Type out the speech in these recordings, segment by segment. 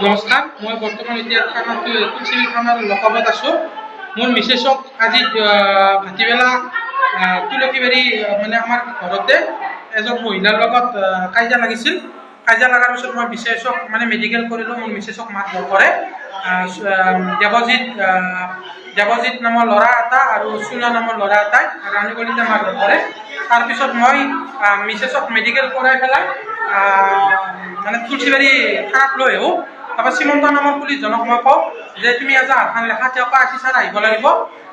নমস্কাৰ, মই বৰ্তমান এতিয়া তুলসী থানাৰ লকআপত আছোঁ। মোৰ মিছেছক আজি ভাটিবেলা তুলসীবাৰী মানে আমাৰ ঘৰতে এজন মহিলাৰ লগত কাজিয়া লাগিছিল। কাজিয়া লগাৰ পিছত মই মিছেছক মানে মেডিকেল কৰিলোঁ। মোৰ মিছেছক মাৰধৰ কৰে। দেৱজিৎ নামৰ ল'ৰা এটা আৰু চুনা নামৰ ল'ৰা এটাই ৰাণীগলিতে মাৰধৰ কৰে। তাৰপিছত মই মিছেছক মেডিকেল কৰাই পেলাই মানে তুলসীবাৰী থানাত লৈ আহোঁ। তাৰপৰা শ্ৰীমন্ত নামৰ পুলিচজনক মই কওঁ যে তুমি আজি আধান লেখা তেওঁক আজি ছাৰ আহিব লাগিব।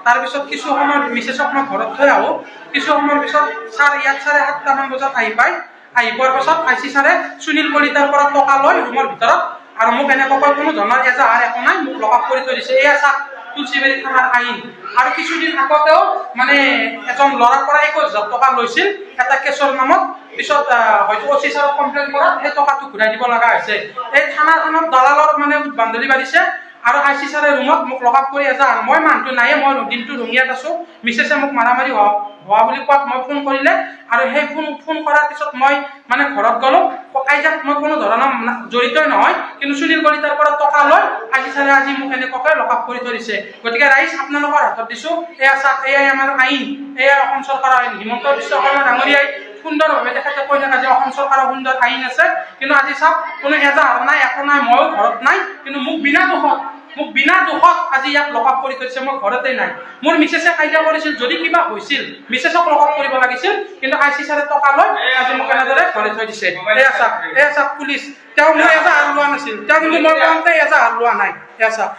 তাৰপিছত কিছু সময় মিছেছক মই ঘৰত থৈ আহোঁ। কিছু সময়ৰ পিছত ছাৰ ইয়াত 7:30মান বজাত আহি পায়। আহি পোৱাৰ পাছত আইচি ছাৰে সুনীল কলিতাৰ পৰা টকা লয় ৰুমৰ ভিতৰত আৰু মোক এনেকৈ কয় কোনো ধৰণৰ এজাহাৰ একো নাই, মোক লকআপ কৰি থৈ দিছে। এয়া চাওক তুলসীবাৰী থানাৰ আইন। আৰু কিছুদিন আগতেও মানে এজন ল'ৰাৰ পৰা 21,000 টকা লৈছিল এটা কেছৰ নামত। পিছত হয়তো অচি ছাৰক কমপ্লেইন কৰাত সেই টকাটো ঘূৰাই দিব লগা হৈছে। এই থানাখনত দালালৰ মানে বান্ধলি বাঢ়িছে আৰু আইচি ছাৰে ৰুমত মোক লকআপ কৰি এজাহাৰ। মই মানুহটো নায়ে, মই দিনটো ৰঙিয়াত আছোঁ। মিছেছে মোক মাৰামাৰি হোৱা বুলি কোৱাত মই ফোন কৰিলে আৰু সেই ফোন কৰাৰ পিছত মই মানে ঘৰত গ'লোঁ। কাজিয়াত মই কোনো ধৰণৰ জড়িতই নহয়, কিন্তু সুনীল কলিতাৰ পৰা টকা লৈ আইচি ছাৰে আজি মোক এনেকুৱাকৈ লকআপ কৰি থৈ দিছে। গতিকে ৰাইজ আপোনালোকৰ হাতত দিছোঁ, এয়া চাওক, এয়াই আমাৰ আইন, এয়াই অসম চৰকাৰৰ আইন। হিমন্ত বিশ্ব শৰ্মা ডাঙৰীয়াই সুন্দৰভাৱে তেখেতে কৈ থাকে যে অসম চৰকাৰৰ সুন্দৰ আইন আছে, কিন্তু আজি চাওক কোনো এজাহাৰ নাই, একো নাই, ময়ো ঘৰত নাই, কিন্তু মোক বিনা দোষত আজি ইয়াক লকআপ কৰি থৈছে। মই ঘৰতে নাই। মোৰ মিছেছে কাজিয়া কৰিছিল, যদি কিবা হৈছিল মিছেছক লকআপ কৰিব লাগিছিল, কিন্তু আইচি ছাৰে টকা লৈ আজি মোক এনেদৰে ঘৰে থৈ দিছে। এয়া চাওক পুলিচ, তেওঁ মোৰ এজাহাৰ লোৱা নাছিল, তেওঁ কিন্তু মই কওঁতে এজাহাৰ লোৱা নাই। এয়া চাওক।